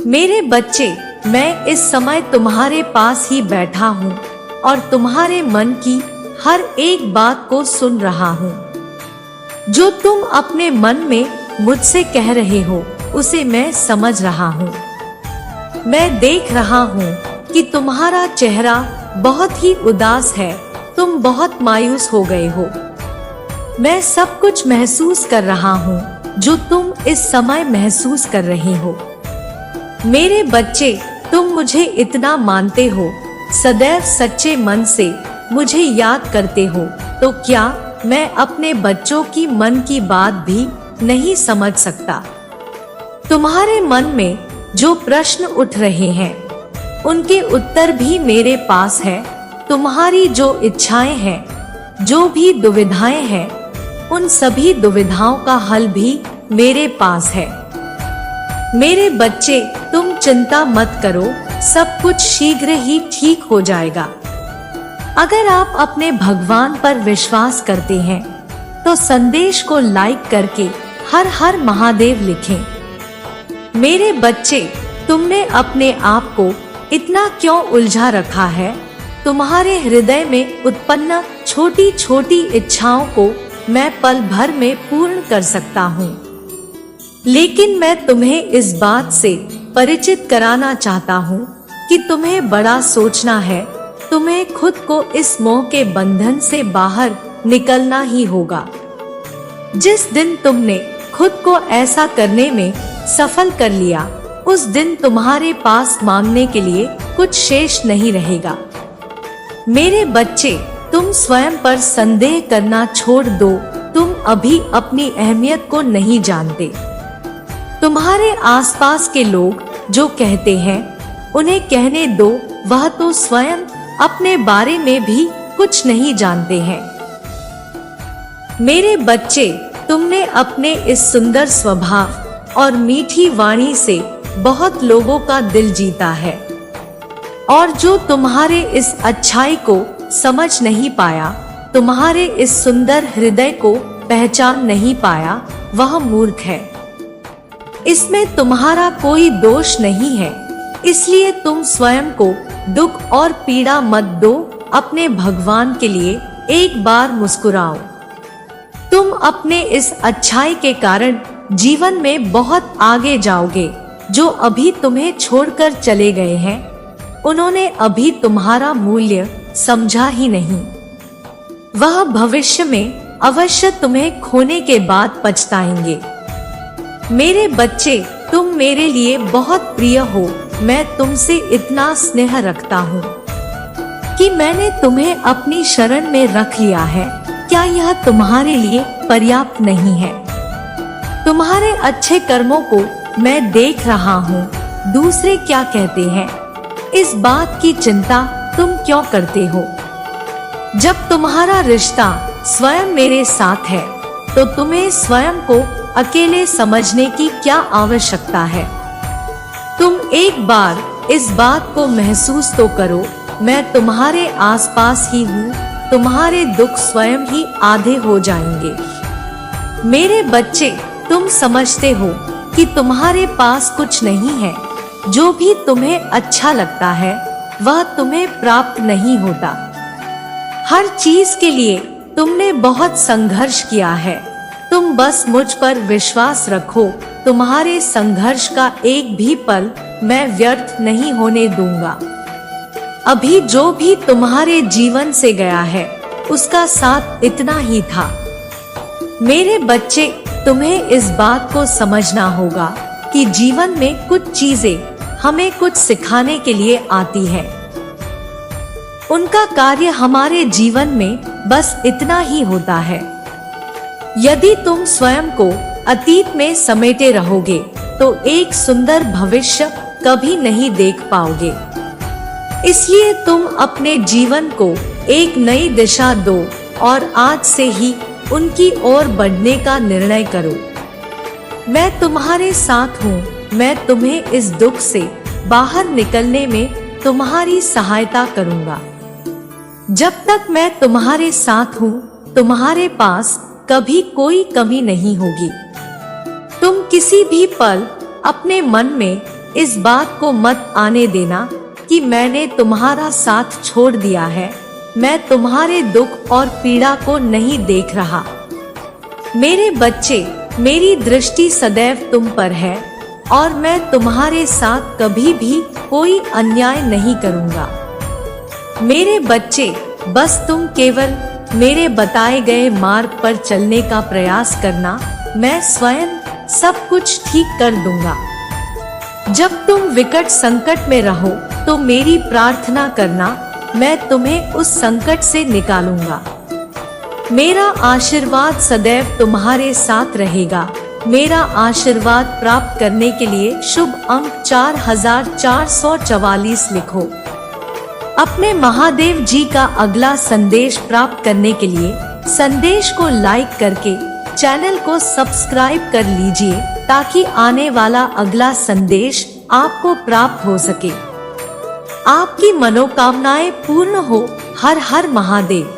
मेरे बच्चे, मैं इस समय तुम्हारे पास ही बैठा हूँ और तुम्हारे मन की हर एक बात को सुन रहा हूँ। जो तुम अपने मन में मुझसे कह रहे हो उसे मैं समझ रहा हूँ। मैं देख रहा हूँ कि तुम्हारा चेहरा बहुत ही उदास है, तुम बहुत मायूस हो गए हो। मैं सब कुछ महसूस कर रहा हूँ जो तुम इस समय महसूस कर रहे हो। मेरे बच्चे, तुम मुझे इतना मानते हो, सदैव सच्चे मन से मुझे याद करते हो, तो क्या मैं अपने बच्चों की मन की बात भी नहीं समझ सकता? तुम्हारे मन में जो प्रश्न उठ रहे हैं उनके उत्तर भी मेरे पास है। तुम्हारी जो इच्छाएं हैं, जो भी दुविधाएं हैं, उन सभी दुविधाओं का हल भी मेरे पास है। मेरे बच्चे, तुम चिंता मत करो, सब कुछ शीघ्र ही ठीक हो जाएगा। अगर आप अपने भगवान पर विश्वास करते हैं तो संदेश को लाइक करके हर हर महादेव लिखें। मेरे बच्चे, तुमने अपने आप को इतना क्यों उलझा रखा है? तुम्हारे हृदय में उत्पन्न छोटी छोटी इच्छाओं को मैं पल भर में पूर्ण कर सकता हूँ, लेकिन मैं तुम्हें इस बात से परिचित कराना चाहता हूँ कि तुम्हें बड़ा सोचना है। तुम्हें खुद को इस मोह के बंधन से बाहर निकलना ही होगा। जिस दिन तुमने खुद को ऐसा करने में सफल कर लिया, उस दिन तुम्हारे पास मांगने के लिए कुछ शेष नहीं रहेगा। मेरे बच्चे, तुम स्वयं पर संदेह करना छोड़ दो। तुम अभी अपनी अहमियत को नहीं जानते। तुम्हारे आसपास के लोग जो कहते हैं उन्हें कहने दो, वह तो स्वयं अपने बारे में भी कुछ नहीं जानते हैं। मेरे बच्चे, तुमने अपने इस सुंदर स्वभाव और मीठी वाणी से बहुत लोगों का दिल जीता है, और जो तुम्हारे इस अच्छाई को समझ नहीं पाया, तुम्हारे इस सुंदर हृदय को पहचान नहीं पाया, वह मूर्ख है। इसमें तुम्हारा कोई दोष नहीं है, इसलिए तुम स्वयं को दुख और पीड़ा मत दो। अपने भगवान के लिए एक बार मुस्कुराओ। तुम अपने इस अच्छाई के कारण जीवन में बहुत आगे जाओगे। जो अभी तुम्हें छोड़कर चले गए हैं, उन्होंने अभी तुम्हारा मूल्य समझा ही नहीं। वह भविष्य में अवश्य तुम्हें खोने के बाद पछताएंगे। मेरे बच्चे, तुम मेरे लिए बहुत प्रिय हो। मैं तुमसे इतना स्नेह रखता हूँ कि मैंने तुम्हें अपनी शरण में रख लिया है। क्या यह तुम्हारे लिए पर्याप्त नहीं है? तुम्हारे अच्छे कर्मों को मैं देख रहा हूँ। दूसरे क्या कहते हैं, इस बात की चिंता तुम क्यों करते हो? जब तुम्हारा रिश्ता स्वयं मेरे साथ है तो तुम्हें स्वयं को अकेले समझने की क्या आवश्यकता है? तुम एक बार इस बात को महसूस तो करो, मैं तुम्हारे आसपास ही हूँ। तुम्हारे दुख स्वयं ही आधे हो जाएंगे। मेरे बच्चे, तुम समझते हो कि तुम्हारे पास कुछ नहीं है। जो भी तुम्हें अच्छा लगता है वह तुम्हें प्राप्त नहीं होता। हर चीज के लिए तुमने बहुत संघर्ष किया है। तुम बस मुझ पर विश्वास रखो। तुम्हारे संघर्ष का एक भी पल मैं व्यर्थ नहीं होने दूंगा। अभी जो भी तुम्हारे जीवन से गया है उसका साथ इतना ही था। मेरे बच्चे, तुम्हें इस बात को समझना होगा कि जीवन में कुछ चीजें हमें कुछ सिखाने के लिए आती है। उनका कार्य हमारे जीवन में बस इतना ही होता है। यदि तुम स्वयं को अतीत में समेटे रहोगे तो एक सुंदर भविष्य कभी नहीं देख पाओगे। इसलिए तुम अपने जीवन को एक नई दिशा दो और आज से ही उनकी ओर बढ़ने का निर्णय करो। मैं तुम्हारे साथ हूँ। मैं तुम्हें इस दुख से बाहर निकलने में तुम्हारी सहायता करूँगा। जब तक मैं तुम्हारे साथ हूँ, तुम्हारे पास कभी कोई कमी नहीं होगी। तुम किसी भी पल अपने मन में इस बात को मत आने देना कि मैंने तुम्हारा साथ छोड़ दिया है। मैं तुम्हारे दुख और पीड़ा को नहीं देख रहा। मेरे बच्चे, मेरी दृष्टि सदैव तुम पर है और मैं तुम्हारे साथ कभी भी कोई अन्याय नहीं करूंगा। मेरे बच्चे, बस तुम केवल मेरे बताए गए मार्ग पर चलने का प्रयास करना, मैं स्वयं सब कुछ ठीक कर दूंगा। जब तुम विकट संकट में रहो तो मेरी प्रार्थना करना, मैं तुम्हें उस संकट से निकालूंगा। मेरा आशीर्वाद सदैव तुम्हारे साथ रहेगा। मेरा आशीर्वाद प्राप्त करने के लिए शुभ अंक 4444 लिखो। अपने महादेव जी का अगला संदेश प्राप्त करने के लिए संदेश को लाइक करके चैनल को सब्सक्राइब कर लीजिए ताकि आने वाला अगला संदेश आपको प्राप्त हो सके। आपकी मनोकामनाएं पूर्ण हो। हर हर महादेव।